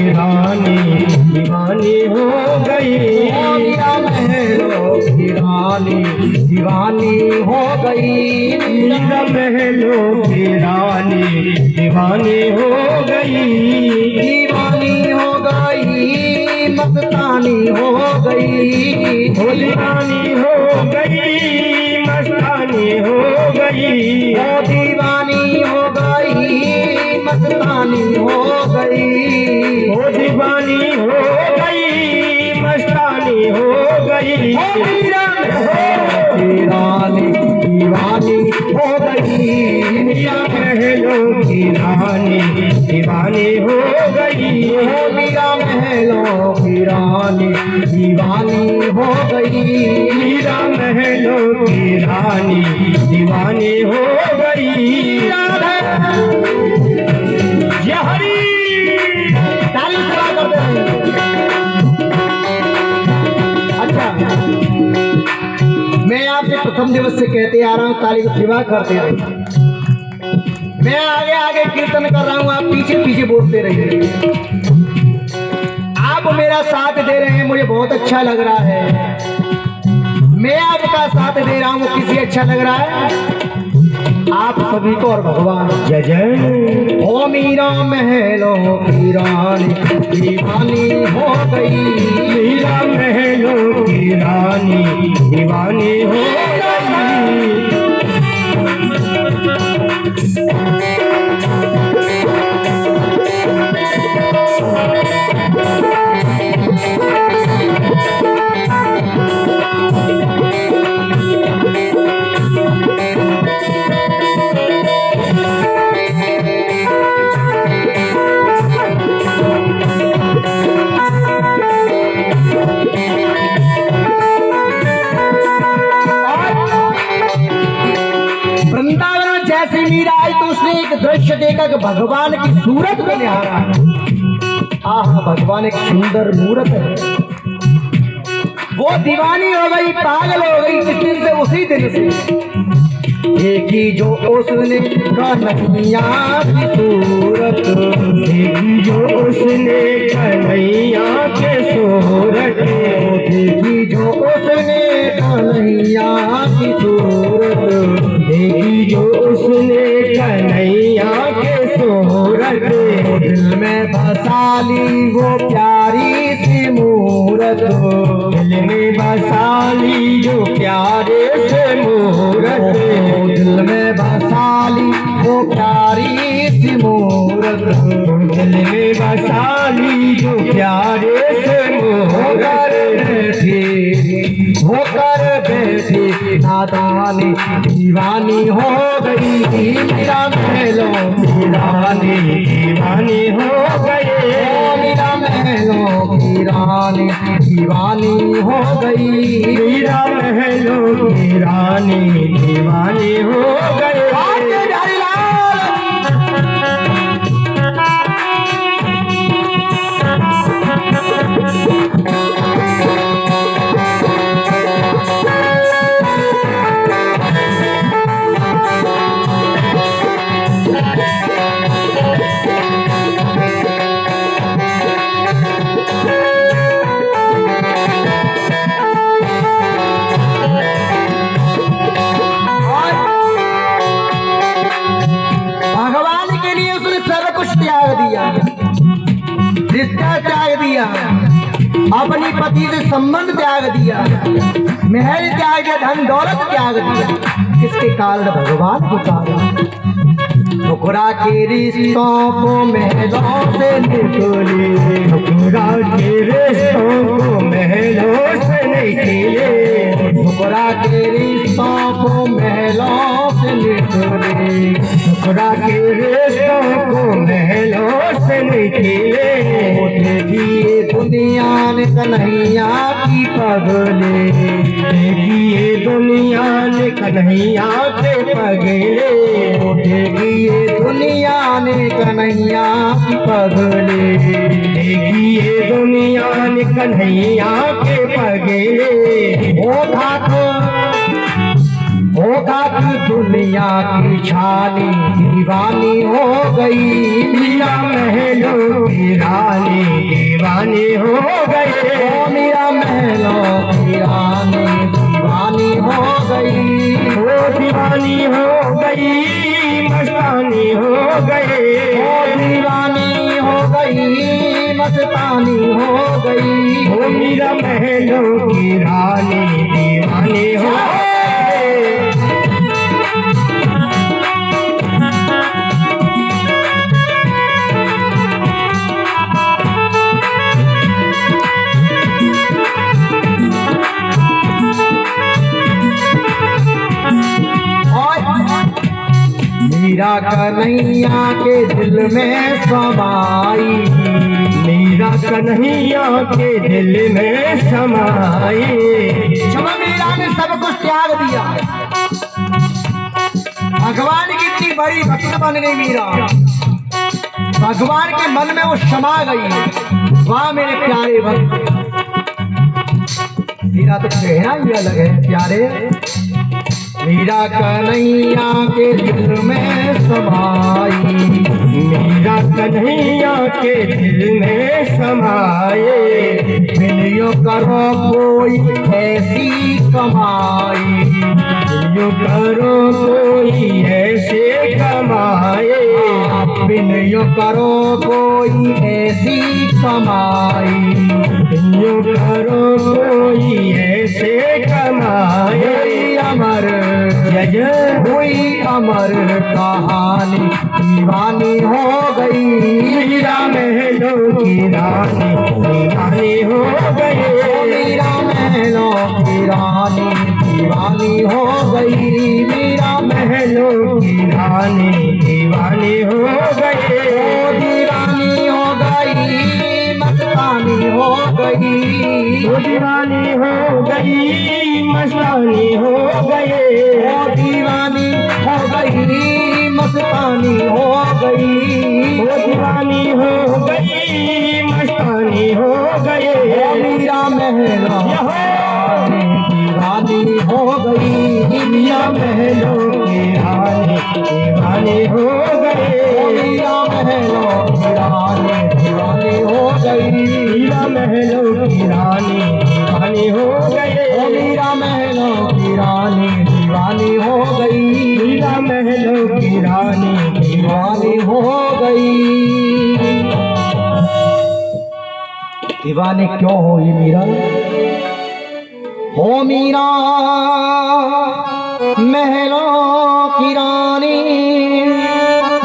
की रानी दीवानी हो गई। मीरा महलों की रानी दीवानी हो गई। मीरा महलों की रानी दीवानी हो गई। दीवानी हो गई, मस्तानी हो गई। हो दीवानी हो गई, मस्तानी हो गई। ओ दीवानी हो गई, मस्तानी हो गई। हो दीवानी हो गई, मस्तानी हो गई। मीरा महलों की रानी दीवानी हो गई। मीरा महलों की रानी दीवानी हो गई। मीरा महलों की रानी दीवानी हो गई। मीरा महलों की रानी दीवानी हो गई। जय हरि। ताली सेवा करते हैं। अच्छा, मैं आपसे प्रथम दिवस से कहते आ रहा हूँ ताली की सेवा करते रहिए। मैं आगे आगे कीर्तन कर रहा हूँ, आप पीछे पीछे बोलते रहिए। आप मेरा साथ दे रहे हैं, मुझे बहुत अच्छा लग रहा है। मैं आपका साथ दे रहा हूँ, किसी अच्छा लग रहा है आप सभी को और भगवान। जय जय। ओ मीरा महलों की रानी दीवानी हो गई। मीरा महलों की रानी दीवानी हो गई। वृंदावन जैसी मीरा आई तो उसने एक दृश्य देखा कि भगवान की सूरत को निहारा। आह, भगवान एक सुंदर मूरत है। वो दीवानी हो गई, पागल हो गई। किस दिन से? उसी दिन से देखी जो उसने कन्हैया की सूरत। देखी जो उसने कन्हैया के सूरत। देखी जो उसने कन्हैया की सूरत। देखी जो उसने कन्हैया के सूरत। दिल में बसा ली वो प्यारी सी मूरत। दिल में बसा ली जो प्यारे से मूरत। दिल में बसा ली वो प्यारी सी मूरत। दिल में बसा ली जो प्यारे से मूरत। होकर बैठी नादानी दीवानी हो गई। मीरा महलों की रानी दीवानी हो गई। मीरा महलों की रानी दीवानी हो गई। मीरा महलों की रानी दीवानी हो गई। रिश्ता त्याग दिया, अपनी पति से संबंध त्याग दिया, महल त्याग दिया, धन दौलत त्याग दिया। किसके कारण? भगवान के कारण। ठुकरा के रिश्तों को महलों से निकले। ठुकरा के रिश्तों को महलों से निकले। ठुकरा के रिश्तों को महलों से निकले। ठुकरा के रिश्तों को महलों से निकले। देखिए दुनिया ने कन्हैया की पगले। देखिए दुनिया ने कन्हैया के पगले। देखिए दुनिया ने कन्हैया की पगले। देखिए दुनिया ने कन्हैया के पगले। ओ खाक दुनिया कन्हैया की छानी दीवानी हो गई। मीरा महलों की रानी दीवानी हो गई। मीरा महलों की रानी दीवानी हो गई। वो दीवानी हो गई, मस्तानी हो गई। वो दीवानी हो गई, मस्तानी हो गई। वो मीरा महलों की रानी दीवानी हो गई। मीरा कन्हैया के दिल में समाई। मीरा कन्हैया के दिल में समाई। जब मीरा ने सब कुछ त्याग दिया, भगवान की इतनी बड़ी भक्त बन गई मीरा, भगवान के मन में वो समा गई। वाह मेरे प्यारे भक्त, मीरा तो चेहरा ही अलग है प्यारे। मीरा कन्हैया के दिल में समाई। मीरा कन्हैया के दिल में समाए। बिलियो करो कोई ऐसी कमाई। यो करो कोई ऐसे कमाए। बिलियो करो कोई ऐसी कमाई। यो करो कोई ऐसे कमाए। अमर जज हुई अमर कहानी दीवानी हो गई। मीरा महलों की रानी दीवानी हो गई। मीरा महलों की रानी दीवानी हो गई। मीरा महलों की रानी दीवानी हो गई। दीवानी हो गई, मस्तानी हो गई। वो दीवानी हो गई, मस्तानी हो गई। दीवानी हो गई, मस्तानी हो गई। वो दीवानी हो गई, मस्तानी हो गई। मीरा महलों दीवानी हो गई। मीरा महलों की रानी दीवानी हो गई। मीरा महलों की रानी दीवानी हो गई। मीरा महलों की रानी दीवानी हो गई। मीरा महलों की रानी दीवानी हो गई। मीरा महलों की रानी दीवानी हो गई। दीवानी क्यों हुई मीरा? हो मीरा महलों की रानी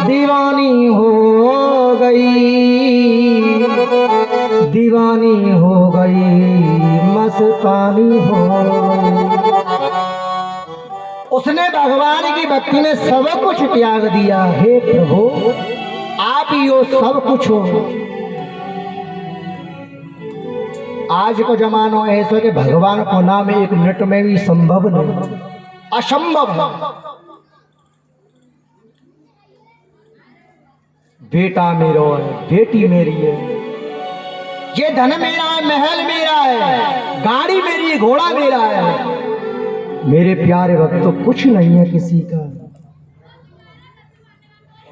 दीवानी हो गई। दीवानी हो गई, मस्तानी हो गई। उसने भगवान की भक्ति में सब कुछ त्याग दिया। हे प्रभु, आप ही हो, सब कुछ हो। आज का जमाना ऐसा कि भगवान को नाम एक मिनट में भी संभव नहीं, असंभव है। बेटा मेरा है, बेटी मेरी है, ये धन मेरा है, महल मेरा है, गाड़ी मेरी है, घोड़ा मेरा है। मेरे प्यारे भक्त तो कुछ नहीं है किसी का।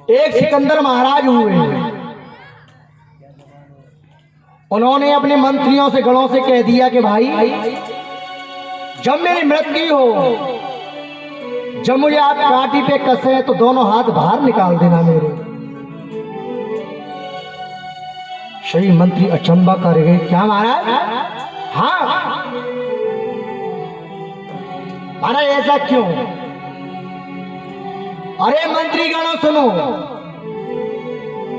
एक सिकंदर महाराज हुए, उन्होंने अपने मंत्रियों से, गणों से कह दिया कि भाई जब मेरी मृत्यु हो, जब मुझे आप कांटी पे कसे तो दोनों हाथ बाहर निकाल देना मेरे। सही मंत्री अचंबा कर गए, क्या महाराज? हाँ महाराज, ऐसा क्यों? अरे मंत्री गणों सुनो,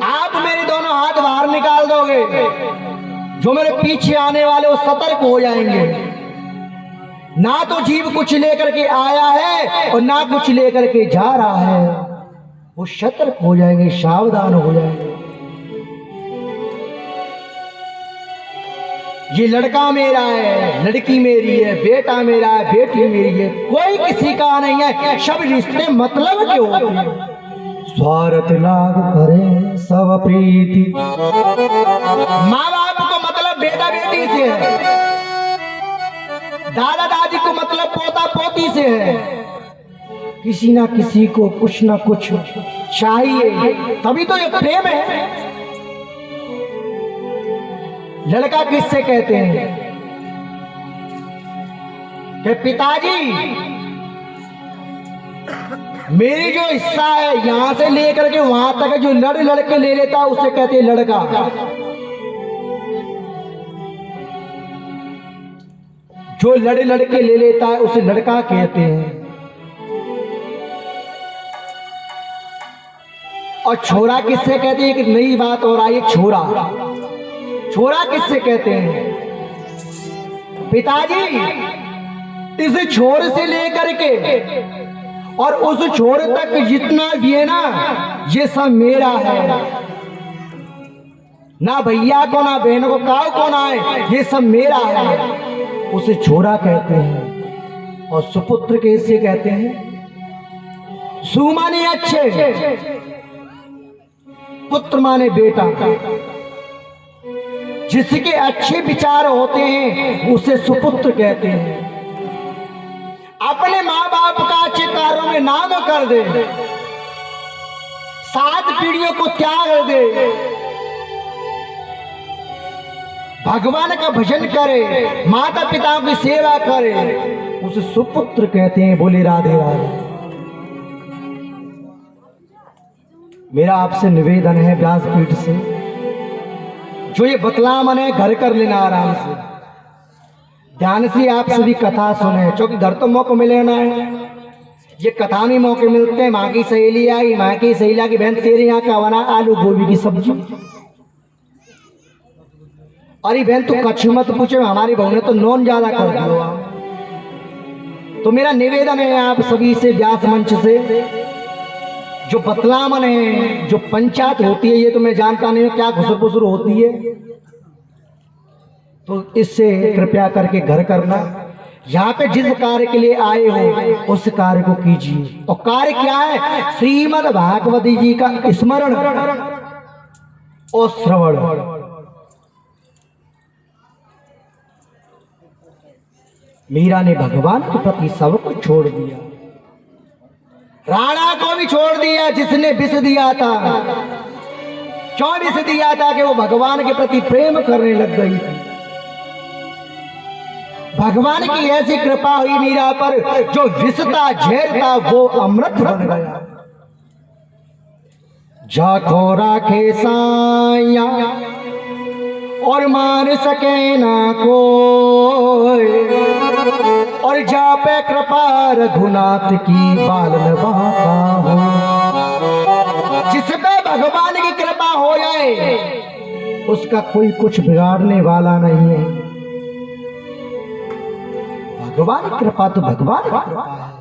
आप मेरे दोनों हाथ बाहर निकाल दोगे, जो मेरे पीछे आने वाले वो सतर्क हो जाएंगे। ना तो जीव कुछ लेकर के आया है और ना कुछ लेकर के जा रहा है, वो सतर्क हो जाएंगे, सावधान हो जाएंगे। ये लड़का मेरा है, लड़की मेरी है, बेटा मेरा है, बेटी मेरी है, कोई किसी का नहीं है। सब रिश्ते मतलब के होते हैं। स्वार्थ लाग करे सब प्रीति। माँ बाप को मतलब बेटा बेटी से है, दादा दादी को मतलब पोता पोती से है, किसी ना किसी को कुछ ना कुछ चाहिए, तभी तो ये प्रेम है। लड़का किससे कहते हैं कि पिताजी मेरी जो हिस्सा है यहां से लेकर के वहां तक जो लड़ लड़के ले लेता है उसे कहते हैं लड़का। जो लड़ लड़के ले लेता है उसे लड़का कहते हैं। और छोरा किससे कहते हैं? एक नई बात और आई, छोरा। छोरा किससे कहते हैं? पिताजी इस छोर से लेकर के और उस छोर तक जितना भी है ना, ये सब मेरा है। ना भैया को ना बहन को काऊ को ना है, ये सब मेरा है। उसे छोरा कहते हैं। और सुपुत्र कैसे कहते हैं? सु माने अच्छे, पुत्र माने बेटा। जिसके अच्छे विचार होते हैं उसे सुपुत्र कहते हैं। अपने माँ बाप का अच्छे कार्यों में नाम कर दे, 7 पीढ़ियों को त्याग दे, भगवान का भजन करे, माता पिता की सेवा करे, उसे सुपुत्र कहते हैं। बोले राधे राधे। मेरा आपसे निवेदन है व्यासपीठ से, जो ये बतला मन है घर कर लेना आराम से, ध्यान से आप सभी कथा सुने, क्योंकि घर तो मौका मिले ना है। ये कथा में मौके मिलते हैं। माँ की सहेली आई, माँ की सहेलिया की बहन तेरे यहाँ का बना आलू गोभी की सब्जी। अरे बहन तू कच्छ मत पूछे, हमारी बहू ने तो नॉन ज्यादा कर दिया। तो मेरा निवेदन है आप सभी से व्यास मंच से, जो बतलामन है, जो पंचायत होती है, ये तो मैं जानता नहीं हूँ क्या घुसर पुसर होती है, तो इससे कृपया करके घर करना। यहाँ पे जिस कार्य के लिए आए हो उस कार्य को कीजिए। और कार्य क्या है? श्रीमद् भागवती जी का स्मरण और श्रवण। मीरा ने भगवान के प्रति सब कुछ छोड़ दिया, राणा को भी छोड़ दिया जिसने विष दिया था। क्यों विष दिया था? कि वो भगवान के प्रति प्रेम करने लग गई थी। भगवान की ऐसी कृपा हुई मीरा पर, जो विष था, झेर था, वो अमृत बन गया। जाको राखे साया और मार सके ना कोई, और जा पे कृपा रघुनाथ की बाल नवाता हो। जिसपे भगवान की कृपा हो जाए उसका कोई कुछ बिगाड़ने वाला नहीं है। भगवान की कृपा तो भगवान की कृपा है।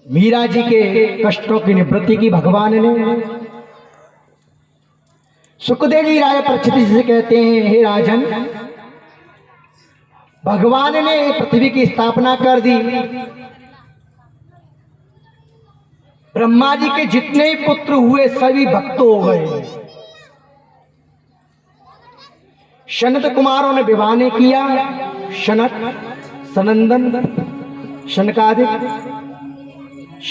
मीरा जी के कष्टों की निवृत्ति की भगवान ने। सुखदेव जी राजा परीक्षित से कहते हैं, हे राजन, भगवान ने पृथ्वी की स्थापना कर दी। ब्रह्मा जी के जितने पुत्र हुए सभी भक्त हो गए। शनत कुमारों ने विवाह ने किया, शनक, सनंदन, शनकादिक,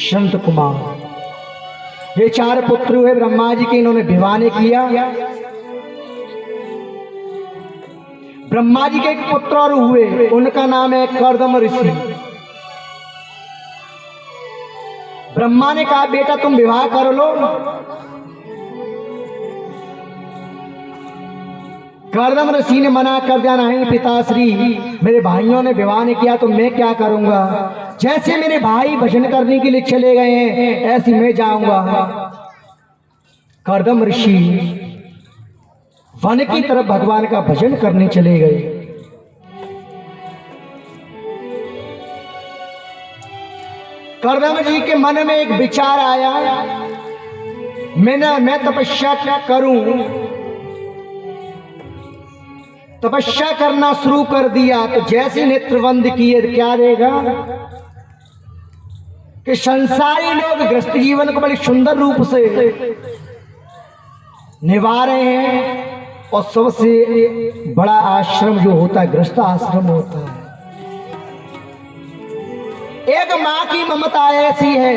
शंत कुमार, ये 4 पुत्र हुए ब्रह्मा जी के। इन्होंने विवाह ने किया। ब्रह्मा जी के एक पुत्र और हुए, उनका नाम है कर्दम ऋषि। ब्रह्मा ने कहा, बेटा तुम विवाह कर लो। कर्दम ऋषि ने मना कर दिया, नहीं पिताश्री, मेरे भाइयों ने विवाह नहीं किया तो मैं क्या करूंगा। जैसे मेरे भाई भजन करने के लिए चले गए हैं ऐसे मैं जाऊंगा। कर्दम ऋषि वन की तरफ भगवान का भजन करने चले गए। कर्दम जी के मन में एक विचार आया, मैं तपस्या क्या करूं। तपस्या करना शुरू कर दिया तो जैसे नेत्र बंद किए क्या देगा कि संसारी लोग गृहस्थ जीवन को बड़े सुंदर रूप से निभा रहे हैं। और सबसे बड़ा आश्रम जो होता है गृहस्थ आश्रम होता है। एक माँ की ममता ऐसी है,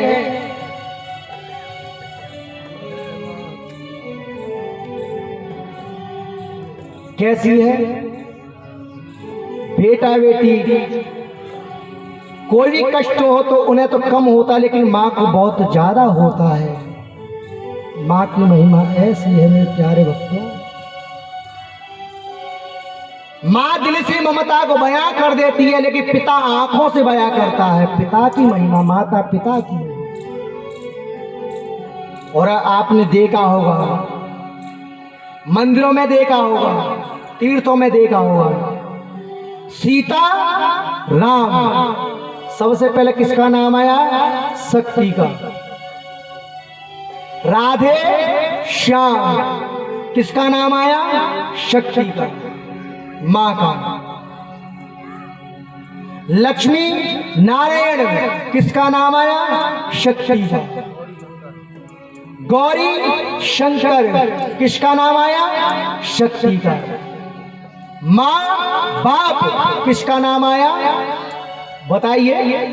कैसी है? बेटा बेटी कोई भी कष्ट हो तो उन्हें तो कम होता, लेकिन माँ को बहुत ज्यादा होता है। माँ की महिमा ऐसी है मेरे प्यारे भक्तों, माँ दिल से ममता को बयां कर देती है, लेकिन पिता आंखों से बयां करता है। पिता की महिमा, माता पिता की। और आपने देखा होगा, मंदिरों में देखा होगा, तीर्थों में देखा होगा, सीता राम, सबसे पहले किसका नाम आया? शक्ति का। राधे श्याम, किसका नाम आया? शक्ति का, मां का। लक्ष्मी नारायण, किसका नाम आया? शक्ति का। गौरी शंकर, किसका नाम आया? शक्ति का। मां बाप, किसका नाम आया? बताइए।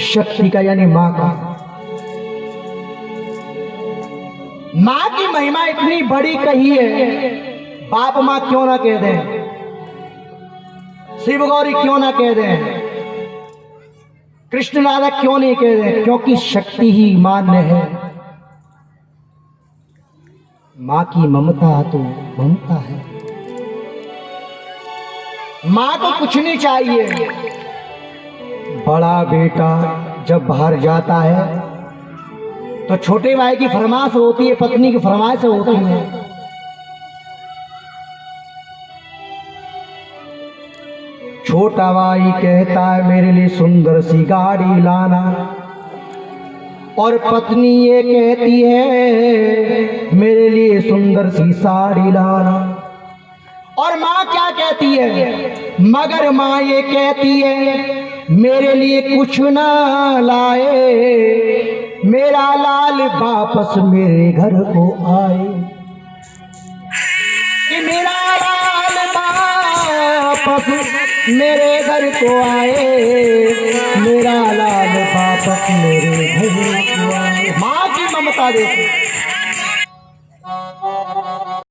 शक्ति का, यानी मां का। मां की महिमा इतनी बड़ी कही है, बाप मां क्यों ना कह दें, शिव गौरी क्यों ना कह दें, कृष्ण राधा क्यों नहीं कह दें? क्योंकि शक्ति ही मान्य है। मां की ममता तो ममता है। मां को कुछ नहीं चाहिए। बड़ा बेटा जब बाहर जाता है तो छोटे भाई की फरमाइश होती है, पत्नी की फरमाइश होती है। छोटा भाई कहता है मेरे लिए सुंदर सी गाड़ी लाना, और पत्नी ये कहती है मेरे लिए सुंदर सी साड़ी लाना। और माँ क्या कहती है? मगर माँ ये कहती है मेरे लिए कुछ ना लाए, मेरा लाल वापस मेरे घर को आए, कि मेरा लाल वापस मेरे घर को आए, मेरा लाल वापस मेरे घर को आए। माँ की ममता देखो।